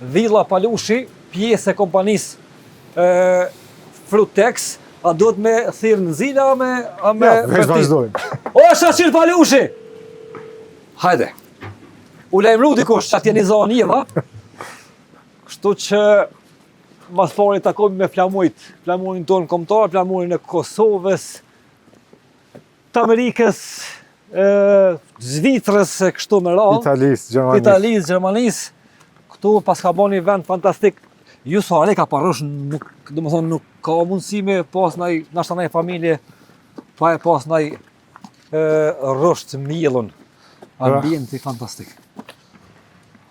Villa Palushi, pjesë e kompanisë Frutex, a duhet me thirrë në zila a me veç vazhdojmë. O Shashir Palushi! Hajde. U lajmëru dikush, atje një zonë jeva. Kështu që mas pari takohemi me flamurin tonë kombëtar, flamurin e Kosovës, të Amerikës, Zvicrës, kështu me radhë. Italis, Gjermanis. Këtu pas ka bo një vend fantastik. Ju sare ka parosh, nuk ka mundësi me pas nashta ndaj familje, pa e pas ndaj rrosht mielun. Ambienti fantastik.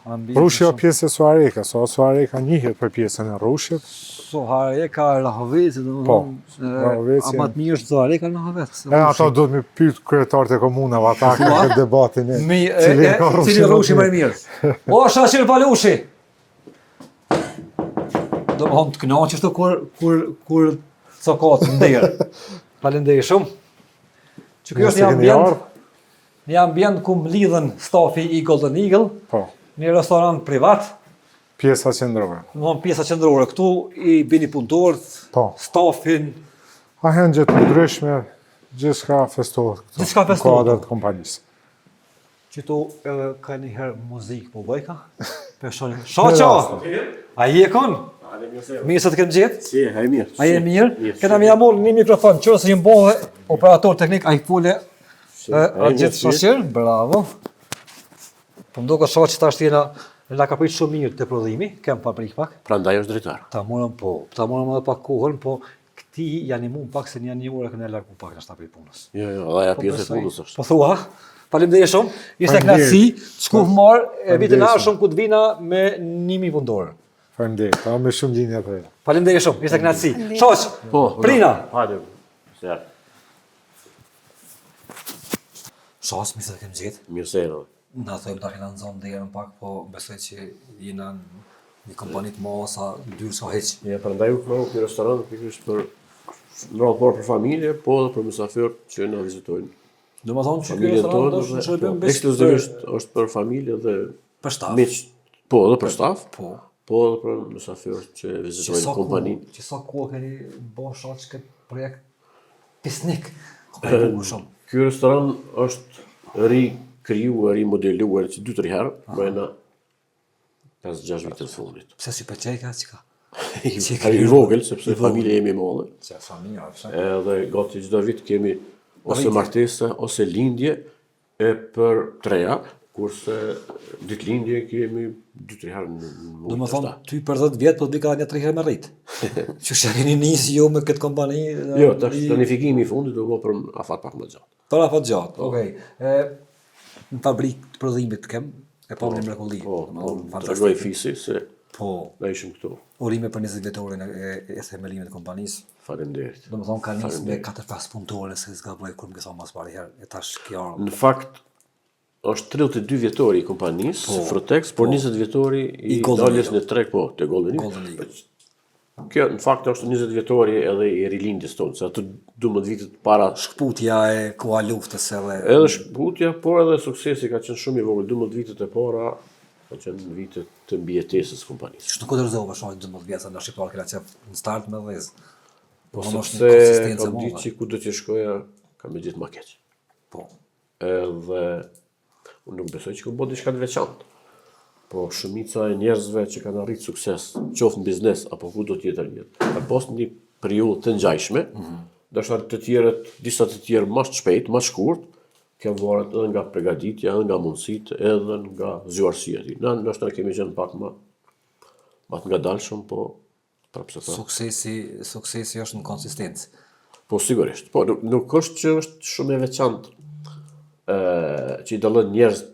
Rushja pjesë e Suareka, Suareka njihet për pjesën e Rushjet. Suareka, Lahoveci, ama të mirë është Suareka Lahovec. Ato do të më pyet kryetarët e komunave, ata kanë debatin cili Rushi më i mirë. O Shashir Palushi! Do më thonë të kënaqesh të kur cokat në derë. Faleminderit shumë. Që kjo është një ambient ku mlidhen stafi i Golden Eagle. Po. Një restorant privat. Pjesa qendrore. Pjesa qendrore. Këtu i bini punëtorët, stafin. A hen gjë të ndryshme, gjithçka festohet këtu. Gjithçka festohet. Kuadrat të kompanisë. Qëtu edhe ka një herë muzikë po bëjka. Shoqo! A je kon? Mirë se të kemë gjithë? Si, a e mirë. A je mirë? Këna mi amol një mikrofon, qërë se një mbohë operator teknik, a i fule a gjithë Shashir, bravo. Po më do ka shoqë që ta është tjena ka pritë shumë mirë të prodhimi, kemë paprik pak. Pra ndaj është drejtar. Ta morëm edhe pak kohën, po këti janë i mund pak se një orë këne largu pak në shtapit punës. Jo, dhe ja pjesë e punës është. Po thua, faleminderit shumë, ishte knatësi, s'kuh marë, vitin arshëm ku të vina me 1000 punëtorë. Faleminderit, ta me shumë linja për e. Faleminderit shumë, ishte knatësi. Shoq, Prina. Hajde, se Shoq, mirë se të kemë gjithë. mirë se erë. Na thojmë ta kena në zonë derën pak, po besoj që jena një kompani të madhe sa dyrë sa heq. Ja, prandaj u këmau një restorant pikërisht për në radhë për familje, po edhe për mysafirët që na vizitojnë. Do më thonë që ky restorant është në shërbim besë ekskluzivisht është për familje dhe për staf. Po, edhe për staf. Po edhe për mysafirët që vizitojnë kompaninë. Që sa kohë keni bërë shoq këtë projekt pisnik. Shumë. Ky restoran është rikrijuar, rimodeluar që 2-3 herë, brenda 5-6 vite të fundit. Pse si pëlqej ka çka? I vogël sepse familja jemi e madhe. Që familja është. Edhe gati çdo vit kemi ose martesa ose lindje e për 3 kurse ditëlindje kemi 2-3 herë në muaj. Do më thonë, ty për 10 vjet po të bika një 3 herë me rrit. Që keni nisë jo me këtë kompani? Jo, tash planifikimi i fundit do bëhet për afat pak më gjatë. Për afat gjatë, okej. Në fabrikë të prodhimit të kem, e pa një mrekulli. Po, të regoj fisi se na ishim këtu. Urime për 20 vjetorin e themelimit të kompanisë. Faleminderit. Do më thonë, ka nisë me 4-5 punëtore se zgaboj kur më kësa mas pari herë, e tash kjo. Në fakt, është 32 vjetori i kompanisë, Frutex, por 20 vjetori i daljes në treg, po, të Golden Eagle. Kjo, në fakt, është 20 vjetori edhe i rilindjes tonë, se atë 12 vitet para... Shkputja e koha luftës edhe... Edhe shkputja, por edhe suksesi ka qenë shumë i vogël, 12 vitet e para, ka qenë vitet të mbijetesës kompanisë. Që nuk o të rëzova shumë 12 vjetë, në Shqiptar këna qef në start me dhezë. Po, sepse kam ditë që ku do që shkoja, kam e gjithë ma keq. Po. Edhe... Unë nuk besoj që ku bëtë diçka të veçantë. Po shumica e njerëzve që kanë arritë sukses, qoftë në biznes apo ku do tjetër jetë, ka pas një periudhë të ngjajshme, ndërsa të tjerët, disa të tjerë më shpejt, më shkurt, kanë varet edhe nga përgatitja, edhe nga mundësitë, edhe nga zgjuarësia e tij. Na ndoshta kemi qenë pak më të ngadalshëm, po prapse po. Suksesi është në konsistencë. Po sigurisht. Po nuk është që është shumë e veçantë. Që i dallon njerëz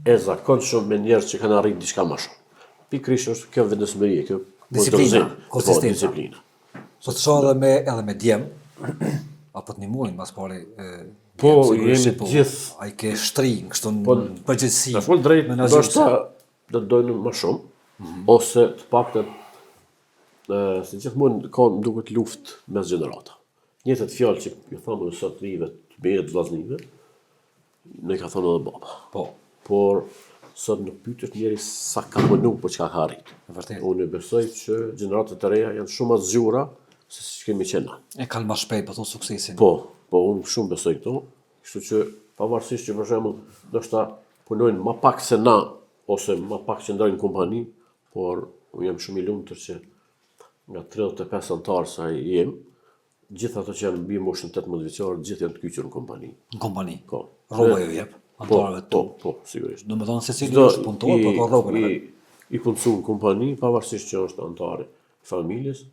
e zakonshëm me njerëz që kanë arritur diçka më shumë. Pikërisht është kjo vendosmëri, kjo disiplina, konsistenca. Po të shoh edhe me djem, apo të ndihmojnë mas pari. Po jemi të gjithë. Ai ke shtrin, kështu në përgjithësi. Në fund drejt, ndoshta do të dojnë më shumë, ose të paktën se gjithmonë ka duket luftë mes gjenerata. Njëjtat fjalë që ju thamë sot rive, të bëhet vllaznive, ne ka thonë edhe baba. Po. Por sot nuk pyetet njeri sa ka punu, po çka ka arrit. Vërtet. Unë besoj që gjeneratat e reja janë shumë më të zgjura se si kemi qenë na. E kanë më shpejt për suksesin. Po, unë shumë besoj këto, kështu që pavarësisht që për shembull ndoshta punojnë më pak se na ose më pak që ndrojnë kompani, por unë jam shumë i lumtur që nga 35 anëtar sa jem, gjithë ato që janë mbi moshën 18 vjeçare, gjithë janë të kyçur në kompani. Në kompani. Po. Rroba ju jep. Antarëve të tu. Po, sigurisht. Do të thonë se cili është punëtor, po ka rrogën e vet. I punësu në kompani, pavarësisht që është antar i familjes,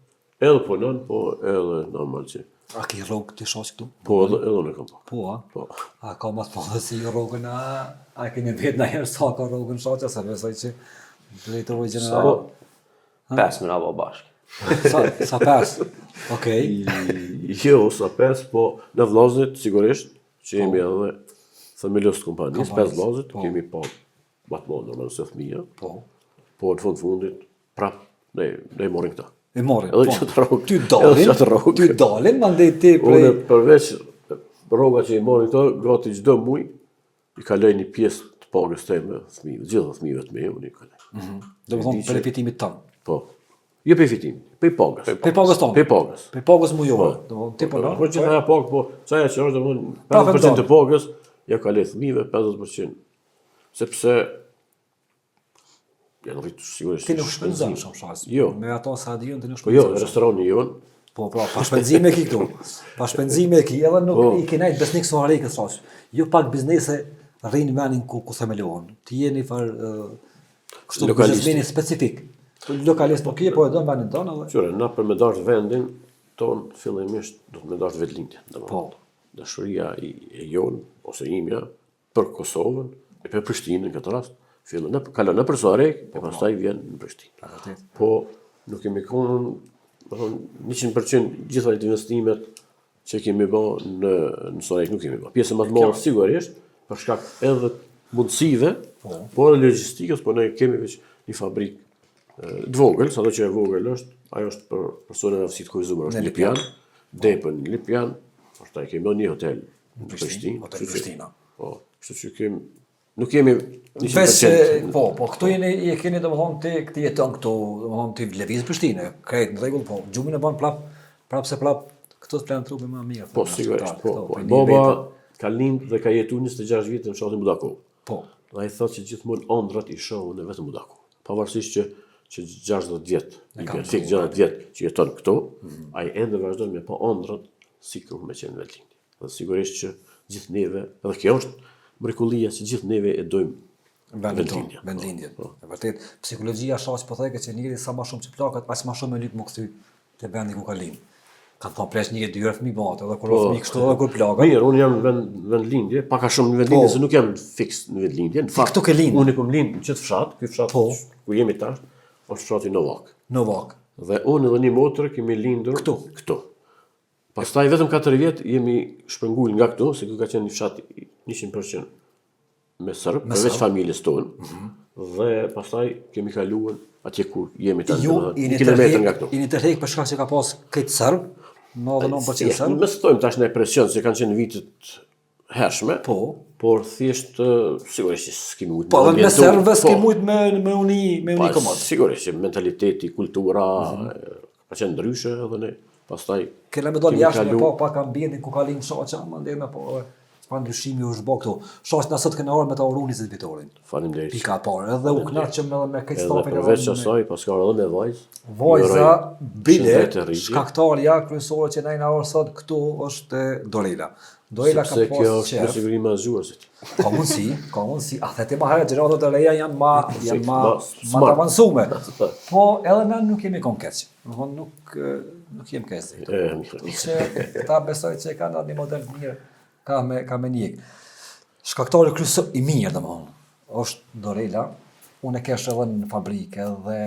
edhe punon, po edhe normal që. A ke rrogë të shoqë këtu? Po, edhe unë e kam po. Po, a? Po. A ka mas po dhe si rrogën a keni vetë na herë sa ka rrogën shoqja, sa besoj që drejtori gjeneral. 5 mina bo bashkë. Sa 5? Okej. Jo, sa 5, po në vllazët sigurisht, që jemi edhe familjes të kompanisë, 5 vllazët, kemi po më të mëdha normal se fëmijë. Po. Po në fundit prap ne morën këta. E morën. Edhe që të rrogë. Ty dalin, mandej ti prej. Unë përveç rroga që i morën këto, gati çdo muaj i kaloj një pjesë të pagës teme, fëmijëve, gjithë fëmijëve të mi, unë i kaloj. Do të thonë për fitimit tonë. Po. Jo për fitimit, për pagës. Për pagës tonë. Për pagës. Për pagës mujore. Do të thonë ti po. Po që ajo pagë, po çaja që është domthon 50% të pagës, ja kaloj fëmijëve 50%. Sepse janë rritur sigurisht. Ti nuk shpenzon shumë shas. Jo. Me ato sa diun ti nuk Po jo, shpenzon. restorani jon. Po, pa shpenzime ki këtu. Pa shpenzime ki, edhe nuk i kenajt besnik soare këtë shas. Jo pak biznese rrinë vendin ku themelohen. Ti jeni far kështu biznesmeni specifik. Lokalist po kje, po e do në vendin tonë edhe. Qyre, na për me dash vendin ton fillimisht do të me dash vetëlindjen. Po. Dashuria e jon ose imja për Kosovën e për Prishtinën në këtë rast, kalon në Sarajevë, e pastaj vjen në Prishtinë. Po nuk kemi kohën, do të thonë 100% gjitha investimet që kemi bërë në Sarajevë nuk kemi bërë. Pjesë më të madhe sigurisht për shkak edhe mundësive, por edhe logjistikës, po ne kemi veç një fabrikë të vogël, sado që e vogël është, ajo është për personat aftësi të kufizuar, është Lipjan, depën Lipjan, pastaj kemi një hotel në Prishtinë, Hotel Prishtina. Po, kështu që nuk kemi 100%. Po, këtu jeni keni domethënë ti jeton këtu, domethënë ti lëviz Prishtinë, krejt në rregull, po gjumin e bën prap këtu të plan trupi më mirë. Po, sigurisht, po. Baba ka lind dhe ka jetuar 26 vite në fshatin Budakov. Po. Dhe ai thotë që gjithmonë ëndrat i shohun në vetëm Budakov. Pavarësisht që 60 vjet, i bën fik 60 vjet që jeton këtu, ai ende vazhdon me pa ëndrat si kur me qenë vetlindje. Dhe sigurisht që gjithë neve, edhe kjo është mrekullia që gjithë neve e dojmë vendlindjen. E vërtet, psikologjia shaq po thekë që njëri sa më shumë që plakat, aq më shumë me lyp më kthy te vendi ku ka lind. Kanë thonë presh një 2 herë fëmijë bate, edhe kur fëmijë kështu edhe kur plakat. Mirë, unë jam në vendlindje, pak a shumë në vendlindje se nuk jam fiks në vendlindje. Në fakt, unë kam lind në çet fshat, ky fshat ku jemi tash, është fshati Novak. Dhe unë edhe një motër kemi lindur këtu. Pastaj vetëm 4 vjet jemi shpërngul nga këtu, se ky ka qenë një fshat 100% me serb, përveç familjes tonë. Dhe pastaj kemi kaluar atje ku jemi tani, 1 kilometër nga këtu. Jeni tërheq për shkak se ka pas këtë serb, 99% serb. Më stojmë tash në presion se kanë qenë vitet hershme. Po. Por thjesht sigurisht që s'kemi mujt. Po, me serbëve s'kemi mujt me uni komod. Sigurisht që mentaliteti, kultura ka qenë ndryshe edhe ne. Pastaj kena me dalë jashtë me pak ambientin ku ka lind shoqja, mandej me po pa ndryshimi u zhbo këtu. Shoqja sot kanë ardhur me ta urruni se vitorin. Faleminderit. Pika e parë, edhe u kënaqem edhe me këtë stopin. Edhe përveç asaj, pas ka edhe me vajzë. Vajza bile, shkaktarja kryesore që na i orë sot këtu është Dorela. Dorela ka pasur kjo qef. është siguri më zgjuarësit. Ka mundësi. A the ti më herë gjërat e reja janë më të avancuar. Po edhe ne nuk kemi konkeç. Domthonë nuk jemi keq. Mirë. Ta besoj se kanë një model mirë. Ka me njek. Shkaktari kryesor i mirë domthonë është Dorela. Unë e kesh edhe në fabrikë dhe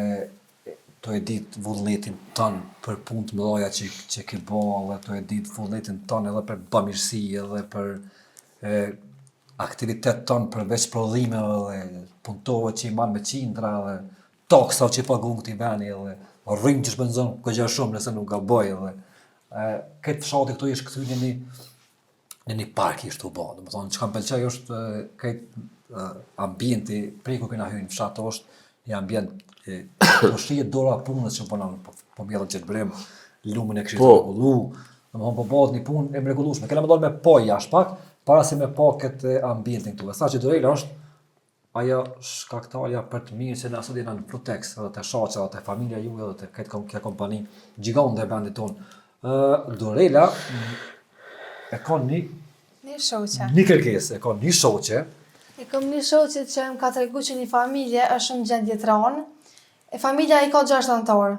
to e ditë vullnetin ton për punë të mëdha që ke bërë, dhe to e ditë vullnetin ton edhe për bamirësi edhe për aktivitet ton përveç prodhimeve dhe punëtorëve që i marrë me qindra dhe taksa që paguën këtij veni edhe rrymë që shpenzon goxha shumë nëse nuk gaboj edhe këtë fshati këtu është kthyr në një park ishte u bë. Domethënë çka më pëlqej është këtë ambienti, prej ku kena hyrë në fshat është një ambient po shihet dora punës që punon, po mbjellën qelbrim, lumin e këshit rregullu, domethënë po bëhet një punë e mrekullueshme. Kena më dalë me po jashtë pak, para se me po këtë ambientin këtu. Sa që Dorela është ajo shkaktarja për të mirë që na sot jena në Protex, edhe te shoqja, edhe te familja juaj, edhe te këtë kompani gjigante e vendit tonë. Dorela e ka Një shoqe. një kërkesë, e ka një shoqe. E kam një shoqe që më ka tregu që një familje është shumë gjendje tranë. E familja i ka 6 anëtarë.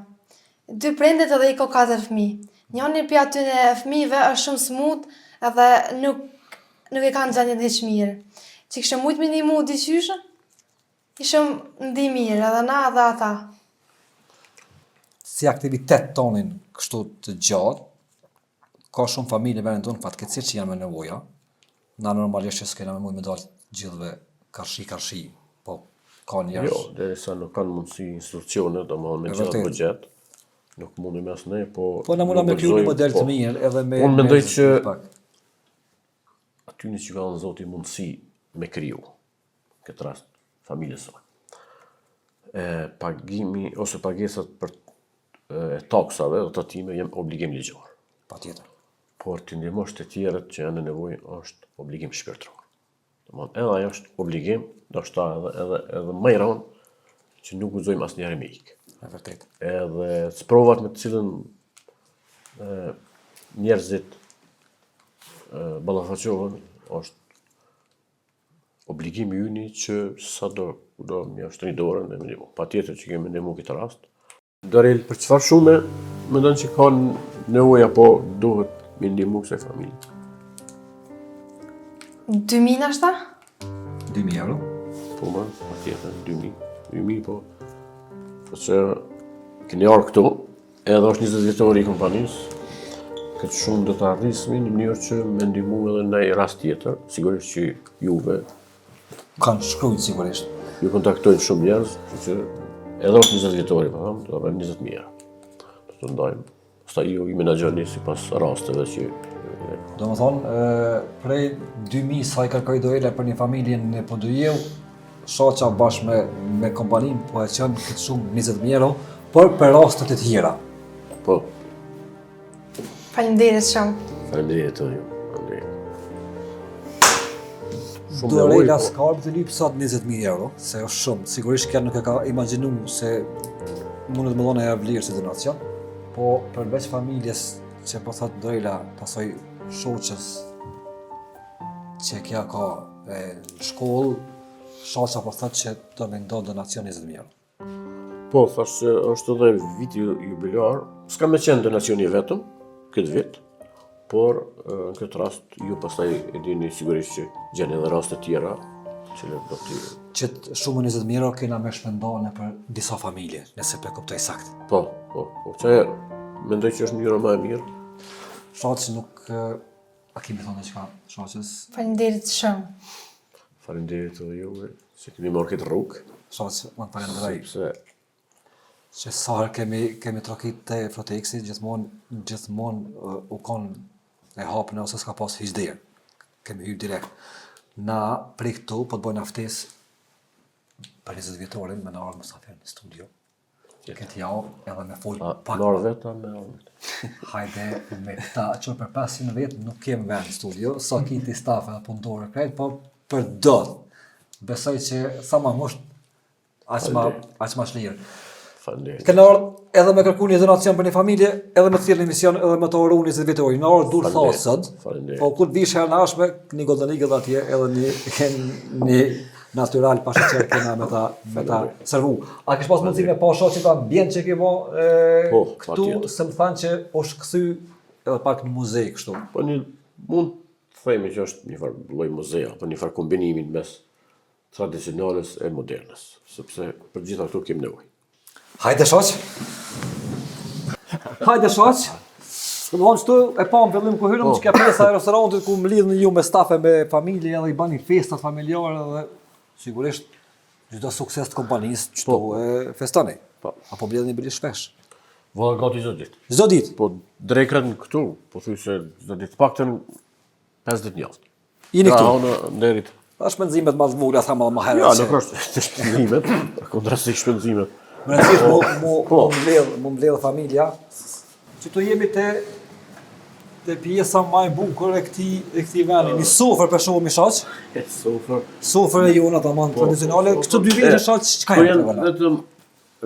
2 prindet edhe i ka 4 fëmijë. Njëri prej atyre fëmijëve është shumë smut edhe nuk e kanë gjendjen hiç mirë. Që kishte mujt me ndihmu diqysh, ishëm ndi mirë edhe na edhe ata. Si aktivitet tonin kështu të gjatë, ka shumë familje në vendin tonë fatkeqësisht që janë me nevoja. Na normalisht që s'kena me mujt me dalë gjithëve karshi, po ka njerëz. Jo, derisa nuk kanë mundësi institucionet, domethënë me gjatë buxhet, nuk mundemi as ne, po Po na mundna me kriju një model të mirë edhe me. Unë mendoj që pak. aty në që ka dhënë Zoti mundësi me kriju, këtë rast familjes sonë. Pagimi ose pagesat për taksave dhe tatime janë obligim ligjor. Patjetër. Por të ndihmosh të tjerët që janë në nevojë është obligim shpirtëror. Domethënë edhe ajo është obligim, ndoshta edhe më i rënd që nuk guxojmë asnjëherë me ik. E vërtet. Edhe sprovat me të cilën njerëzit ballafaqohen është obligimi yni që sado do më shtri dorën dhe më ndihmu. Patjetër që kemi ndihmu këtë rast. Dorel për çfarë shumë mendon që kanë nevojë apo duhet me ndihmu kësaj familje? 2000 ashta? 2000 euro. Po më, patjetër 2000 po. Përse keni arë këtu, edhe është 20 vjetori i kompanisë, këtë shumë do të arrismi në mënyrë që me ndihmu edhe në rast tjetër, sigurisht që juve Kanë shkruajt sigurisht. ju kontaktojnë shumë njerëz, që edhe është 20 vjetori, po them, do të bëjmë 20 mijë. Do të ndajmë. Pastaj ju i menaxhoni sipas rasteve që Domethënë, prej 2000 sa i kërkoi Dorela për një familje në Podujeu, shoqja bashkë me kompaninë po e çon këtë shumë 20.000 euro, por për raste të tjera. po, Faleminderit shumë. faleminderit ju. Andrej. Dorela s'ka të lyp sot 20.000 euro, se është shumë. Sigurisht kjo nuk e ka imagjinuar se mundet më dhona e vlerë si donacion, po përveç familjes që po thot Dorela, pasoj shoqës që kja ka në shkollë, shoqja po thot që do me ndo donacion 20.000 euro. Po, thash se është edhe viti jubilar, s'ka me qenë donacioni vetëm, këtë vit, por në këtë rast ju pastaj e dini sigurisht që gjeni edhe raste tjera, që do të Që shumë 20.000 euro kena me shpendone për disa familje, nëse pe kuptoj sakt. Po, që mendoj që është mënyra më e mirë. Shoqës nuk, a kemi thonë diçka shoqës? Faleminderit shumë. Faleminderit edhe juve, që keni marrë këtë rrugë, Shoqës, më falenderoj. sepse Që sa herë kemi trokit te Protexi, gjithmonë u konë e hapën ose s'ka pas hiç derë. Kemi hyrë direkt. Na prej këtu po të bëjnë aftesë për 20 vjetorin me në ardhë Mustafir në studio. Këtë javë edhe me folë pak. marrë veta me Hajde me këta që për 500 vetë nuk kemë vend në studio, sa kiti staf edhe punëtore krejt, po për dot. Besoj që sa ma musht, aq ma shlirë. Faleminderit. Këna ardhë edhe me kërku një donacion për një familje, edhe me të thirrë një mision, edhe me të oru 20 vjetori. Në ardhë dur thasët, Faleminderit. po kur vishë herë në ashme, një goldenik edhe atje, edhe një natural pashe që kena me ta servu. A kish pas mundësi me pa shoh që ka ambient që ke bo Po, këtu, patjetër. se më thanë që është kthy edhe pak në muzej kështu. Po mund të themi që është një farë lloj muzea, apo një farë kombinimin mes tradicionales e modernës, sepse për gjitha këtu kemi nevojë. Hajde shoq. Hajde shoq. Domthon këtu e pa në fillim ku hyrëm që ka pjesa e restorantit ku mlidhni ju me stafe me familje edhe i bani festat familjare edhe sigurisht çdo sukses të kompanisë çto e festoni. Po. Apo mbledhni bili shpesh. Valla gati çdo ditë. Çdo ditë. Po drekrat në këtu, po thuj se çdo ditë paktën 5 ditë në javë. Jeni Nga këtu. ana nderit Ta shpenzimet ma të vogla, tha më herët. Ja, nuk është të shpenzimet, kontrastik shpenzimet. Më rëndësisht mu mbledh familja, që të jemi te pjesa më e bukur e këtij vendi. Një sofër për shkakun mi shoq. Sofër e jona tamam tradicionale. Këto 2 vite shoq çka janë këto? Vetëm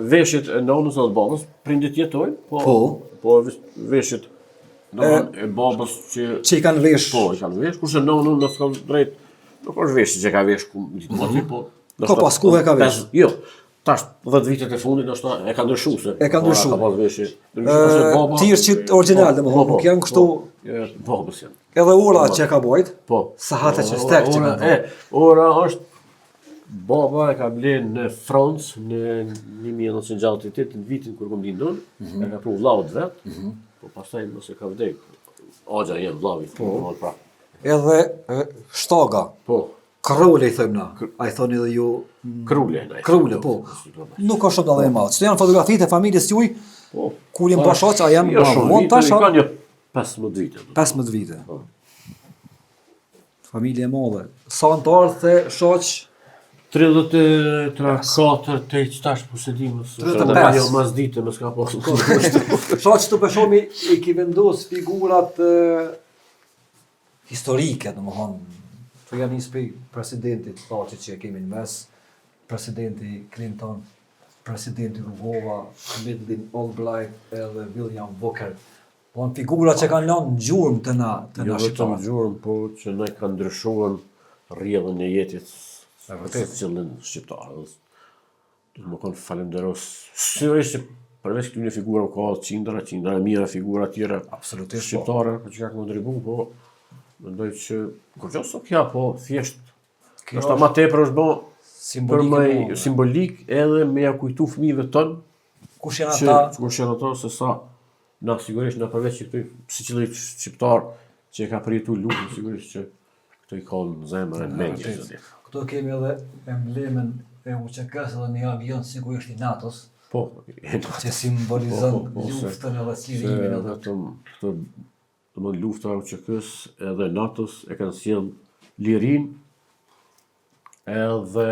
veshjet e nonës dhe babës, prindit jetojnë, po veshjet e babës që i kanë vesh. Po, i kanë vesh, kurse nonën në s'ka drejt, nuk është veshje që ka vesh ku ditë moti, po. Ka pas ku e ka vesh. Jo, tash 10 vitet e fundit ndoshta e ka ndryshuar se. E ka ndryshuar. Ka pas veshje. Tirçit origjinal domethënë, nuk janë kështu. Babës janë. Edhe ora që ka bojt. Po. Sahate që stek që ka. Ora është baba e ka blen në Francë në 1968, në vitin kur kom lindon, e ka pru vllaut vet, po pastaj mos e ka vdek. Agja jem vllavi, po pra. Edhe shtaga. Po. Krule i thëmë na. Ai thoni edhe ju Krule, po. Nuk ka shumë dallim madh. Çto janë fotografitë e familjes juaj? Po. Kur jam bashkë, a janë vonë tash? Kanë 15 vite. 15 vite. Familje e madhe. Sa antarë the shoq? 34 të i qëtash posedimës. 35. Mas dite, më s'ka pasur. Shoq të përshomi i ki vendos figurat historike, domethënë. Që janë nisë për presidentit Thatcher që e kemi në mes, presidenti Clinton, presidenti Rugova, Lyndon Albright edhe William Walker. Po në figura që kanë lënë në gjurmë të na Jo vetëm gjurmë, po që ne kanë ndryshuar rrjedhën e jetës së cilën shqiptarës. Do të më konë falenderos. Sigurisht që përveç këtyre figurave ka qindra mira figura tjera absolutisht shqiptare, po që ka kontribu, po mendoj që kur qoftë sot ja, po thjesht është ama tepër është bën simbolik edhe me ja kujtu fëmijëve tonë kush janë ata se sa na sigurisht na përveç që këtu siçilli shqiptar që e ka përjetuar luftën, sigurisht që këto i kanë në zemër në mendje. Këto kemi edhe emblemen e UÇK-s dhe një avion sigurisht i NATO-s. Po, që simbolizon luftën edhe çlirimin edhe këto lufta e UÇK-s edhe NATO-s e kanë sjell lirin edhe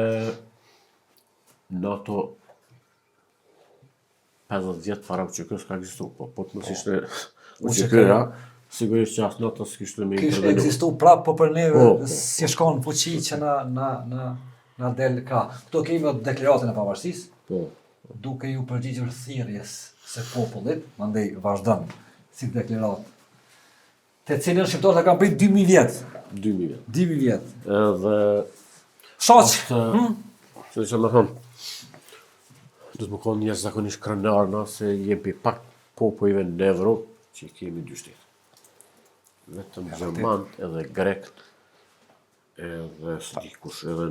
NATO 50 vjet para UÇK-s ka ekzistuar, po të mos ishte UÇK-ja, sigurisht që as NATO-s kishte me intervenu. Kishte ekzistuar prapë po për neve si shkon fuqi që na del ka. Këto kemi deklaratën e pavarësisë. Po. Duke ju përgjigjur thirrjes së popullit, mandej vazhdon si deklaratë. Të cilën shqiptarët e kanë prit 2000 vjet. 2000 vjet. Edhe shoq. Se që më thonë, do të më konë njerëz zakonisht krenarna se jemi pak popujve në Evropë që kemi 2 shtetë. Vetëm Gjermant edhe Grekt edhe së dikush edhe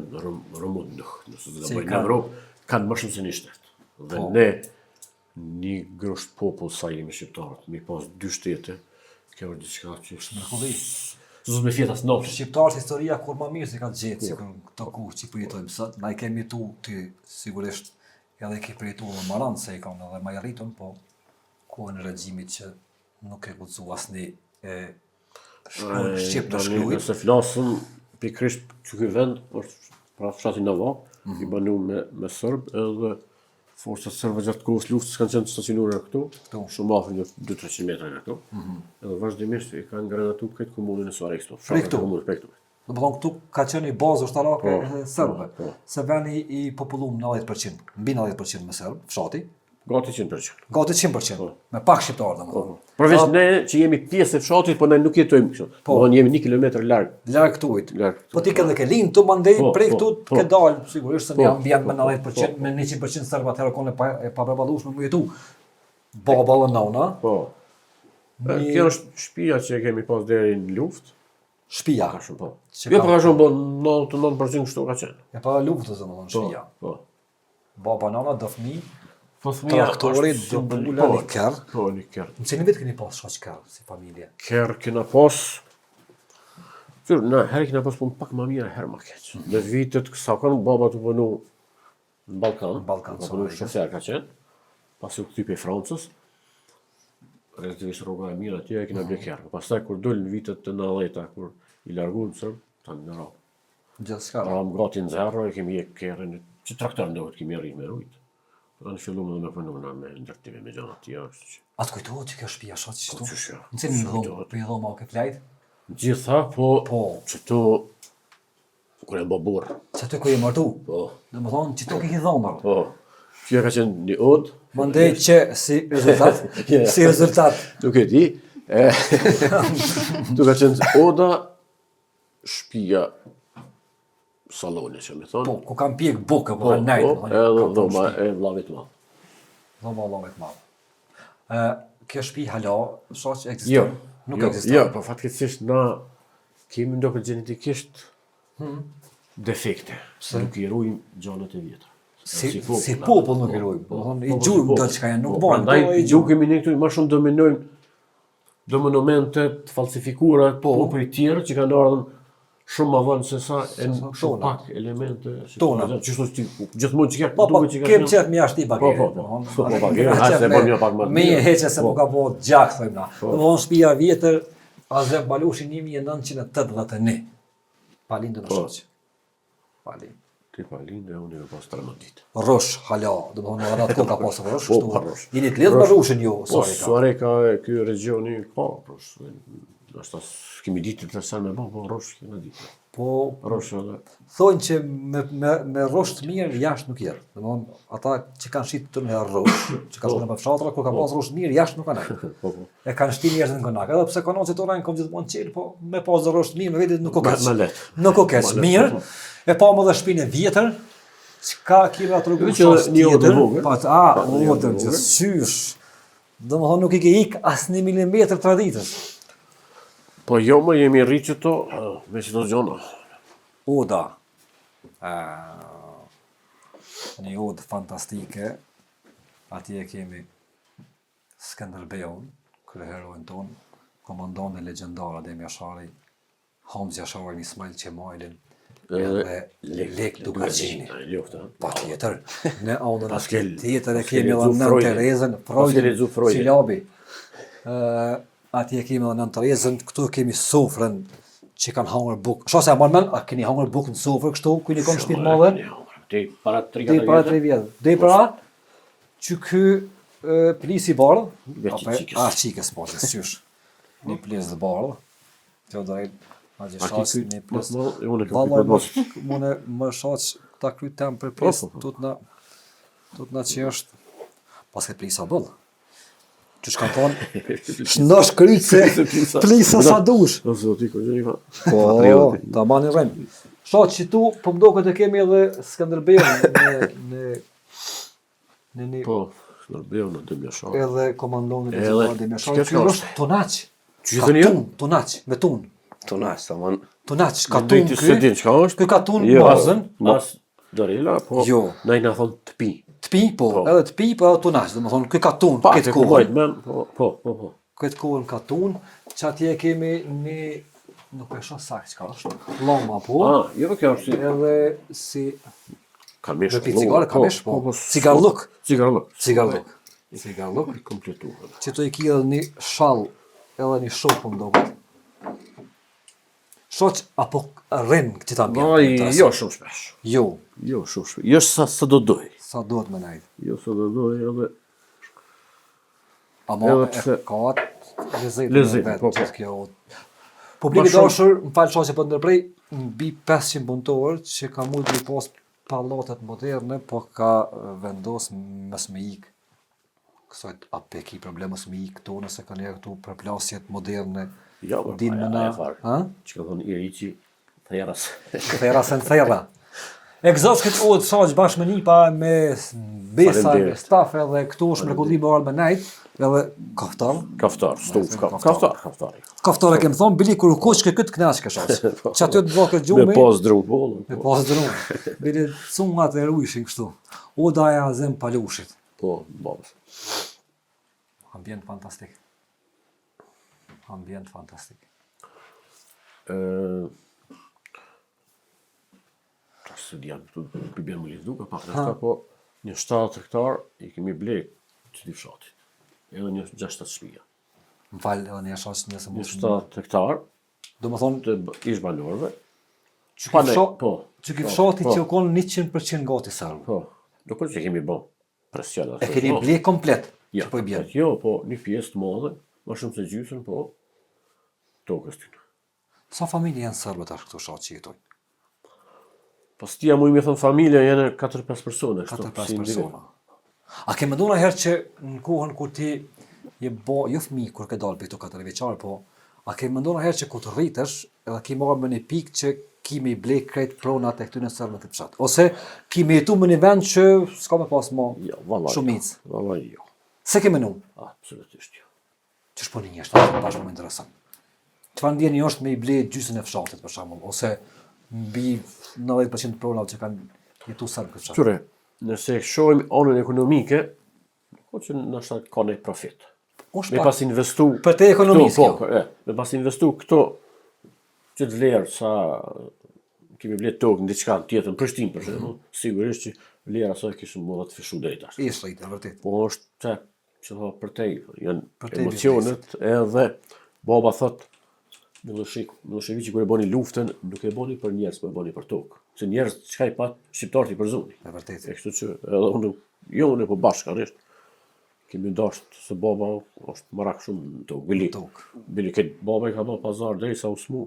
Romun nëse të bëjnë në Evropë kanë më shumë se 1 shtetë. Dhe ne një grosht popull sa jemi shqiptarët, mi pas 2 shtete, kjo është diçka që është mrekulli. Zot me fjetas nofsh. Shqiptarët historia kur më mirë si ka gjetë, si këto kohë që po jetojmë sot, na i kemi tu ti sigurisht edhe ke përjetuar më maran se i kanë edhe më arritën, po kohën e regjimit që nuk e guxu asnjë shqip të shkruaj. Nëse flasëm pikërisht që ky vend është pra fshati Nava, i banuar me serb edhe forcat serbe gjatë kohës luftës kanë qenë stacionuar këtu, shumë afër një 200-300 metra nga këtu. Edhe vazhdimisht i kanë granatuar këtë komunën e Suarez këtu. Domethënë këtu ka qenë një bazë ushtarake serbe, se veni i populluar 90%, mbi 90% me serb, fshati. Gati 100%. Gati 100%. Me pak shqiptarë domethënë. Përveç ne që jemi pjesë e fshatit, po ne nuk jetojmë kështu. Po jemi 1 kilometër larg këtujt. Po ti ke lind tu mandej prej këtu ke dal sigurisht se në ambient me 90% me 100% serb atëherë kanë e papreballueshme mu jetu. Baba dhe nona. Po. Kjo është shtëpia që kemi pas deri në luftë. Shtëpia. Po. Jo për shkak të 99% kështu ka qenë. E pa luftës domethënë shtëpia. Po. Baba nona do fëmijë. Po fëmija traktori do bula një kerr. Po, një kerr. Në cilin vit keni pas shoq kerr si familje? Kerr kena pas. Herë kena pas punë pak më mirë, herë më keq. Në vitet sa kanë baba të punu në Ballkan, shofer ka qenë. Pasi u kthye pe Francës. Relativisht rruga e mirë atje kena bler kerr. Pastaj kur dol në vitet të 90-ta kur i larguan serb, tani në rrugë. Gjithçka. Më gati në zero, e kemi kerën, që traktor ndohet kemi rritë me rujtë. Në fillumë dhe me pununa me ndërtime me gjana tja, është që... Atë kujtohet që kjo shtëpia shoh që Po, qëshja. Në cilin dhomë, për i dhomë o ke flajt? Gjitha, po, që tu, kur e më burë, Që ty ku je martu? po, Dhe më thonë që tu ke i dhomër. po, kjo ka qenë një odë, Mandej që si rezultat, nuk e di, tu ka qenë oda, shpia, salone, që me thonë, po, ku kam pjek bukë, po po, kanë najtë. edhe dhoma e vllavit ma. Dhoma Allahumit madh. Kjo shtëpi hala, shoh që Jo, ekziston. Nuk jo, ekziston. jo, po fatkeqësisht na kemi ndoshta genetikisht defekte. Nuk i ruajmë gjanat e vjetra. Si popull nuk i ruajmë. Do thonë i gjurmë do çka janë, nuk bën. Prandaj ju kemi ne këtu më shumë dominojmë do monumentet falsifikuara popujve të tjerë që kanë ardhur shumë më vonë se sa shumë pak elemente Tona. Qështu që gjithmonë që Po, duket që ka kem qef mi ashti bagere. Po, bagere, hajtë se bën një pak më të Me mirë. heqe se mu ka po gjak, thojmë na. Dhe vonë shtëpia vjetër, Azem Balushi 1981. Palindë në shoqë. Palindë. Ti pa lindë e unë e pas 13 ditë. Rosh, hala, dhe më thonë në atë kohë ka pasë rosh. Po, pa rosh. Jeni të lidhë me rushin ju, Po, Sarika. Sarika, ky regioni, po, nështë kemi ditë të sen me po, rosh kena ditë. Po, Rosh edhe. thonë që me rosh të mirë jashtë nuk jetë. Dhe më thonë, ata që kanë shqitë të në rosh, që ka shqitë në fshatra, kur ka pasë rosh të mirë, jashtë nuk kanë. Po. E kanë shti njerëzit në konak. Edhe pse konocit ora në kom gjithmonë qelë, po me pasë rosh të mirë, me vetit nuk o keq. Ma lehtë. Nuk o keq, Ma lehtë, mirë. po. E pa më dhe shpinë e vjetër, çka kime atë rrugë Që shos një odë tjetër. vogël. Po, një odë odë, vogël. gjithësysh. Dhe më thonë nuk i ke ik as 1 milimetër traditës. Po jo më jemi rritë që to, me që to gjona. Oda. Një odë fantastike. Atje kemi Skënderbeun, kryeheroin ton, komandante legjendare Adem Jashari, Hamza Jashari, Ismail Qemailin, edhe Lek Dugaçini. Pa tjetër, në anën Paskel- tjetër e Paskel kemi edhe lexu Nën Freudin. Terezën, Paskel lexu Freudin. Cilabi. Atje kemi edhe Nën Terezën, këtu kemi sofrën që kanë hangër bukë. Shoh se e marrë men, a keni hangër bukë në sofrë kështu, kujni konë shtëpi të madhe? Ti para 3 Dej para 3 vjetë. Dej para që ky plisi bardh, Veç qikës. qikës po, që sysh. Një plis të bardh. Teodorit Magjeshasi një plis. Unë e kam Vallaj mos. mune më shoq ta kry tem për Po, plis, po, po. tutna që është pas këtë plisa bëll. Që shka thonë, shnosh krytse, plisa sa dush. Do zoti ko jeni fa. Po, ta mani rrem. Shoq që tu, po më do këtë kemi edhe Skënderbeun në një Po, Skënderbeu në Adem Jashari. edhe komandonin e Edhe, Gjemali Adem Jashari. çka Ky është? është tunaq. Që thënë jo? Tunaq, me tun. Tunash, tamam. Tunaq, ka tun Drejtë se din ky. çka është. Ky ka tun Jo, bazën. Mas Dorela, po. Jo. Na i na thon të pi. Të pi, po, Po. edhe të pi, po edhe tunaq. Domethënë ky ka tun, Pa, këtë të kubajt kohën. men, po. Këtë kohën ka tun, që atje kemi një, nuk e shoh saktë çka është. Llama po. Ah, jo kjo është si Edhe si kamesh. me pi cigare, kamesh, po. Cigarlluk. Cigarlluk. Cigarlluk. Cigarlluk. I kompletuar. Që të i ki edhe një shall, edhe një shok po mdoket. Shoq apo rrin këtë ambient. Ai, jo shumë shpesh. Jo, Jo shumë shpesh. Jo sa do doj. sa duhet më nejt. Jo sa do doj edhe Ama Edhe e pse- ka atë Lezetin, po, po. gjithë kjo. Publiki Ma shumë- dashur, më falë shoqe po ndërprej, mbi 500 punëtorë që ka mund të pas pallatet moderne, po ka vendos mos me ik. Kësaj apo ki problem mos me ik këtu nëse kanë këtu përplasjet moderne. jo, Din më na, ha? Që ka thonë Iriçi, theras. Thera sen thera. Egzoskët udhë saq bashkë me nipa, me besa, me Faleminderit. staf edhe këtu është mrekulli më ardhë me najt, edhe kaftar. Kaftar, stuf, Kaftar. kaftar. Kaftare kemë thonë, bili kur u koqë këtë knaq ka shoqë. Që aty të bëhë këtë gjumi, Me pas drung bollën. me pas drunë. Bili cungat e rujshin kështu. Oda e Azem Palushit. Po, babës. Ambient fantastik. Ambient fantastik. Së djam, të bjerë më lidhdu, ka pak në shta, po një 7 hektar i kemi blek që t'i fshatit. Edhe një 6-7 shpija. Më falë edhe një shoqë njëse Një mos. 7 hektar Do më thonë, të ish banorëve, Që ki fshati që u konë 100% gati serb. Po, nuk është që kemi bon presion. E keni ble komplet, që po i bjerë. Jo, po një pjesë të madhe, më shumë se gjysën, po tokës ty. Sa familje janë serbët ashtë këto fshat që jetojnë? Pas tia mu i me thënë familja janë 4-5 persone. 4-5 persona. A ke mendu në herë që në kohën kur ti je bo, jo fëmi kur ke dalë për këto 4 vjeçar, po a ke mendu në herë që kur të rritesh edhe ki marrë me një pikë që ki me i ble krejt pronat e këtyne serbëve të fshat? Ose ki me jetu me një vend që s'ka me pas mo shumic? Vallaj jo. Se ke menu? Absolutisht jo. Që shpo një njështë, bashkë më interesant. Çfarë ndjeni është me i ble gjysën e fshatit për shembull, ose mbi 90% pronave që kanë jetu serbë këtë fshat? Qure, nëse shohim anën ekonomike, ko që nështë ka një profit. Me pas investu... Për te ekonomisë kjo. Me pas investu këto që të vlerë sa kemi vlerë tokë në diçka tjetër në Prishtinë për shembull, sigurisht që vlera sa kishim më të fishu drejt ashtu. Ishte e vërtet. Po është që tha për te janë emocionet edhe baba thot Miloševiqi kur e boni luftën nuk e boni për njerëz, po e boni për tokë. Se njerëz çka i pat shqiptarët i përzoni. E vërtet. Kështu që edhe unë po bashkërisht kemi dashur se baba është marak shumë në tokë. Bili këtë baba i ka bërë pazar derisa u smu.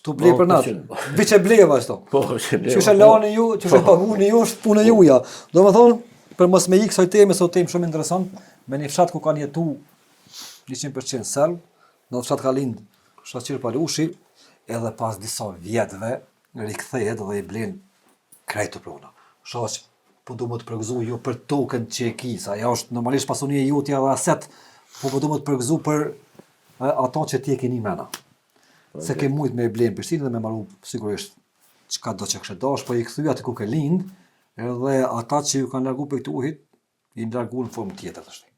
Tu blej për natë. Viçe bleva ashtu. Po, që bleva. Që lani ju, që paguni ju është punë juja. Domethënë, për mos me ikë kësaj teme, sot temë shumë interesant, me një fshat ku kanë jetu 100% serb, në fshat ka lind Shaqir Palushi, edhe pas disa vjetëve rikthehet dhe i blen krejt të prona. Shaq, po du më të përgëzu jo për tokën që e ki, sa ajo është normalisht pasunia jutja dhe aset, po du më të përgëzu për ato që ti e keni mena. Se ke mujt me e blenë Prishtinë dhe me maru sigurisht çka do që kështë dash, po i këthy atë ku ke lind, edhe ata që ju kanë largu për këtë uhit, i largu në formë tjetër të shti.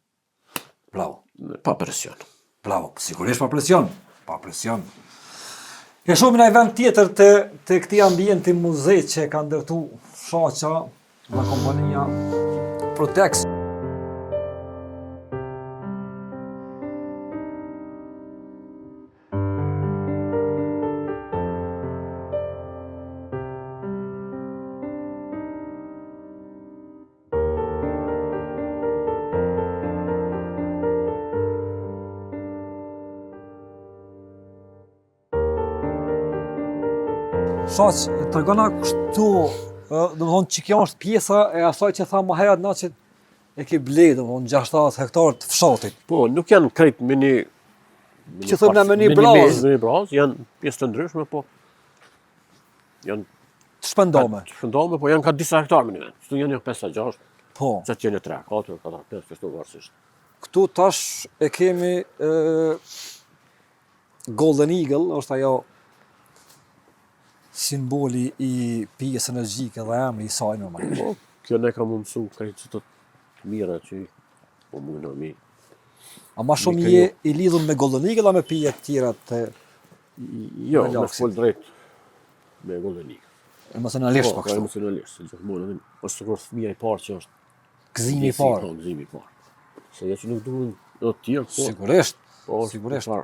Bravo. Pa presion. Bravo, sigurisht pa presion. Pa presion. E shumë në vend tjetër të këti ambienti muze që ka ndërtu fshaqa nga kompania Protex. Shaq, të regona kështu, dhe më thonë që kjo është pjesa e asaj që tha më herët na që e ke blej, dhe më thonë 60 hektarë të fshatit. Po, nuk janë krejt me një... Që thëmë në me një brazë. Me një brazë, janë pjesë të ndryshme, po... Janë... Të shpendome. Të shpendome, po janë ka disa hektarë me një vend. Këtu janë 5-6, po. Që janë 3, 4, 5, kështu varsisht. Këtu tash e kemi Golden Eagle, është ajo simboli i pijës energjike dhe emri i saj normalisht. Po, kjo ne ka mundësu krejt që të mira që po mundë në mi. A ma shumë je i lidhur me Golden Eagle a me pije të tjera të... Jo, me full drejt me Golden Eagle. Emocionalisht po kështu. Emocionalisht, se gjithmonë edhe është sikur fëmia i parë që është gëzimi i parë. Po, gëzimi i parë. Se ja që nuk duhen të tjerë, po. Sigurisht. Po, sigurisht.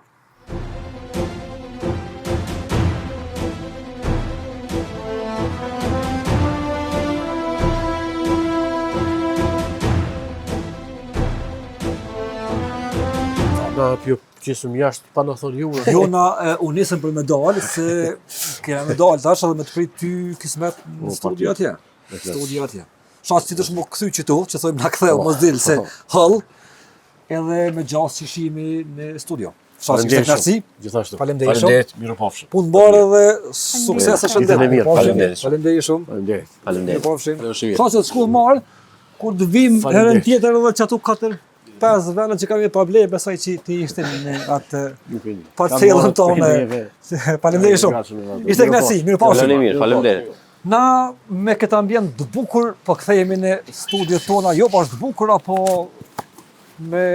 Na pjo qesëm jashtë pa në thonë ju. Jo na u nisëm për medalë, se kena medalë tash edhe me të prit ty kismet në studio atje. Studio atje. Shaq si të shmo këthy që tu, që thojmë na ktheu mos dil se hall, edhe me gjas që shimi në studio. Shaq ishte knarsi. Gjithashtu. Faleminderit shumë. Mirupafshim. Punë bërë dhe sukses e shëndet. Faleminderit shumë. Faleminderit. Mirupafshim. Shaq të shkull marr kur të vim herën tjetër edhe çatu 4-5 vende që kemi pa blej, besoj që ti ishte në atë parcelën tonë. Faleminderit shumë. Ishte knarsi, mirupafshim. Faleminderit. Na me këtë ambient të bukur, po kthehemi në studiot tona, jo pa është të bukur, apo me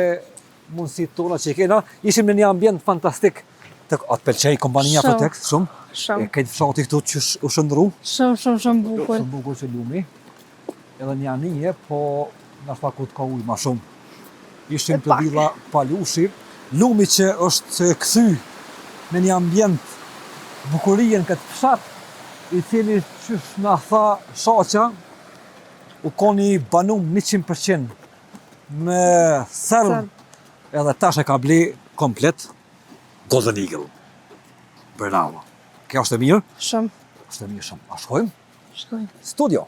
mundësit tona që i kena, ishim në një ambient fantastik. Atë pëlqej kompania Protex, shumë? Shumë. E këtë fshati këtu që u shëndru? Shumë bukur. Shumë bukur që lumi. Edhe një anije, po në shta ku të ka ujë ma shumë. Ishim të villa Palushi, lumi që është këthy në një ambient bukurien këtë fshat, i cili qysh na tha Shaqa, u koni banum 100% me serv, edhe tash e ka ble komplet Golden Eagle. Bravo. Kjo është e mirë? Shumë. Është e mirë shumë. A shkojmë? Shkojmë. Studio.